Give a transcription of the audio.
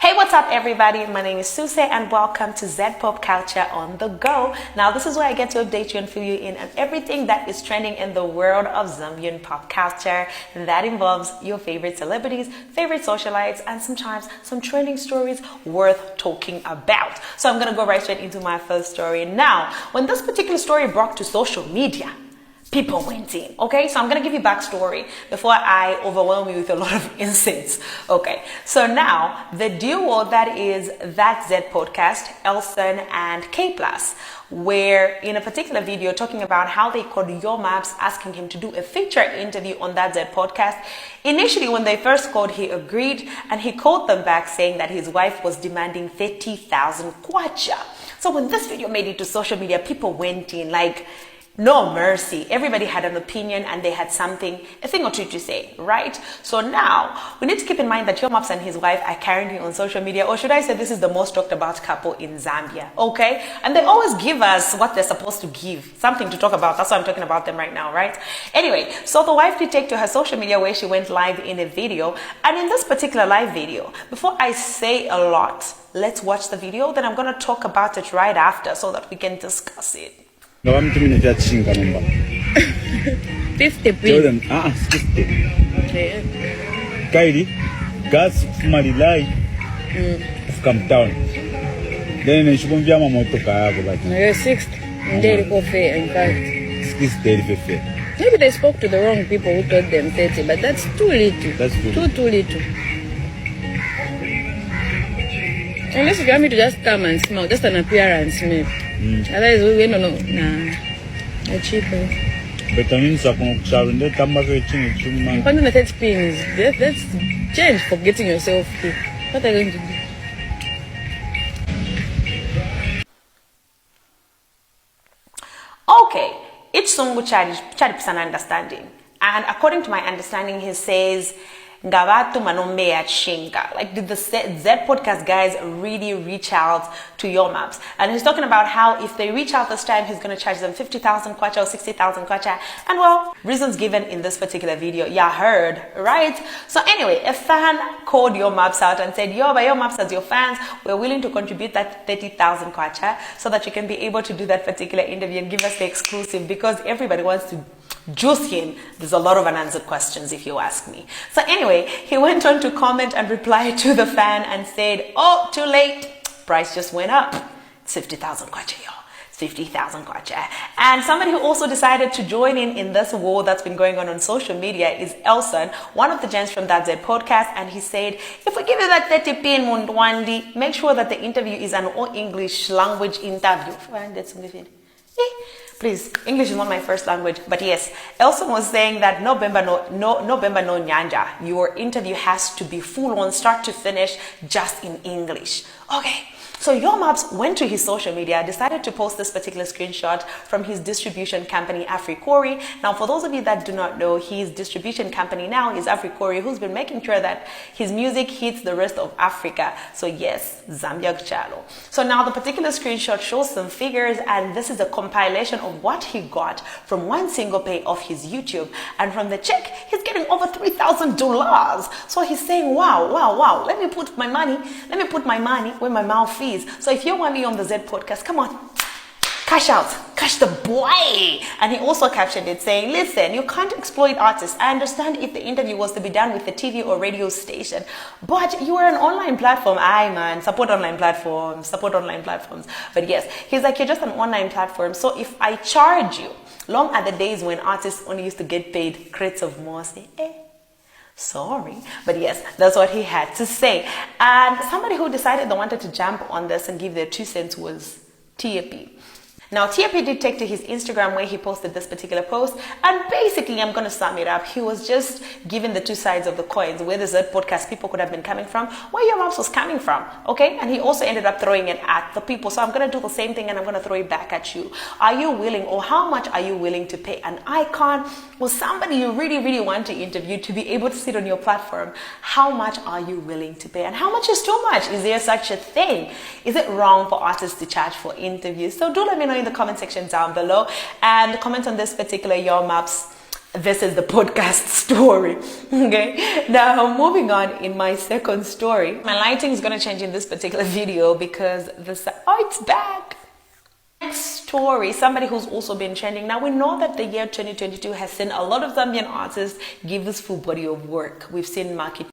Hey, what's up everybody? My name is Suse and welcome to Z Pop Culture on the Go. Now this is where I get to update you and fill you in on everything that is trending in the world of Zambian pop culture. That involves your favorite celebrities, favorite socialites, and sometimes some trending stories worth talking about. So I'm gonna go right straight into my first story. Now, when this particular story broke to social media, people went in. Okay, so I'm gonna give you backstory before I overwhelm you with a lot of incense. Okay, so now the duo that is That Z Podcast, Elson and K Plus, were in a particular video talking about how they called Yo Maps, asking him to do a feature interview on That Z Podcast. Initially, when they first called, he agreed, and he called them back saying that his wife was demanding 30,000 kwacha. So when this video made it to social media, people went in like no mercy. Everybody had an opinion and they had a thing or two to say, right? So now we need to keep in mind that Yo Maps and his wife are currently on social media, or should I say this is the most talked about couple in Zambia, okay? And they always give us what they're supposed to give, something to talk about. That's why I'm talking about them right now, right? Anyway, so the wife did take to her social media where she went live in a video. And in this particular live video, before I say a lot, let's watch the video. Then I'm going to talk about it right after so that we can discuss it. No, I'm doing a chinga number. 50 please. Jordan, 50. Okay. Kylie, gas mali lai. Come down. Then she won't be a motor. No, 60. Daily coffee, in fact. 60 daily. Maybe they spoke to the wrong people who told them 30, but that's too little. That's too little. Unless you want me to just come and smell, just an appearance, maybe. Otherwise, we don't know. Nah, cheaper. But I mean, something the Tamako ching. Finding the 30 pins, that's change for getting yourself here. What are you going to do? Okay, each song will charge an understanding. And according to my understanding, he says, Ngavatu manombe ya chinga. Like, did the Z Podcast guys really reach out to Yo Maps? And he's talking about how if they reach out this time, he's going to charge them 50,000 kwacha or 60,000 kwacha. And well, reasons given in this particular video, yeah, heard, right? So anyway, a fan called Yo Maps out and said, Yo Maps, as your fans, we're willing to contribute that 30,000 kwacha so that you can be able to do that particular interview and give us the exclusive, because everybody wants to juice him. There's a lot of unanswered questions, if you ask me. So anyway, he went on to comment and reply to the fan and said, oh, too late. Price just went up. It's 50,000 kwacha, yo. It's 50,000 kwacha. And somebody who also decided to join in this war that's been going on social media is Elson, one of the gents from That Z Podcast. And he said, if we give you that 30 pin Mundwandi, make sure that the interview is an all English language interview. Please, English is not my first language, but yes, Elson was saying that no bemba no nyanja. Your interview has to be full on, start to finish, just in English. Okay. So Yo Maps went to his social media, decided to post this particular screenshot from his distribution company, Africori. Now, for those of you that do not know, his distribution company now is Africori, who's been making sure that his music hits the rest of Africa. So yes, Zambia Chalo. So now the particular screenshot shows some figures, and this is a compilation of what he got from one single pay of his YouTube. And from the check, he's getting over $3,000. So he's saying, wow, let me put my money where my mouth is. So if you want me on the Z Podcast, come on, cash out, cash the boy. And he also captioned it saying, listen, you can't exploit artists. I understand if the interview was to be done with the TV or radio station, but you are an online platform. Aye man, support online platforms. But yes, he's like, you're just an online platform. So if I charge you, long are the days when artists only used to get paid crates of more. Say, sorry, but yes, that's what he had to say. And somebody who decided they wanted to jump on this and give their 2 cents was TAP. Now, TAP did take to his Instagram where he posted this particular post, and basically, I'm going to sum it up. He was just giving the two sides of the coins, where the Z Podcast people could have been coming from, where Yo Maps was coming from, okay? And he also ended up throwing it at the people. So I'm going to do the same thing, and I'm going to throw it back at you. Are you willing, or how much are you willing to pay an icon or somebody you really, really want to interview to be able to sit on your platform? How much are you willing to pay? And how much is too much? Is there such a thing? Is it wrong for artists to charge for interviews? So do let me know in the comment section down below, and comment on this particular Yo Maps This is the podcast story. Okay, now moving on in my second story. My lighting is going to change in this particular video because it's back. Next story, somebody who's also been trending. Now we know that the year 2022 has seen a lot of Zambian artists give this full body of work. We've seen Market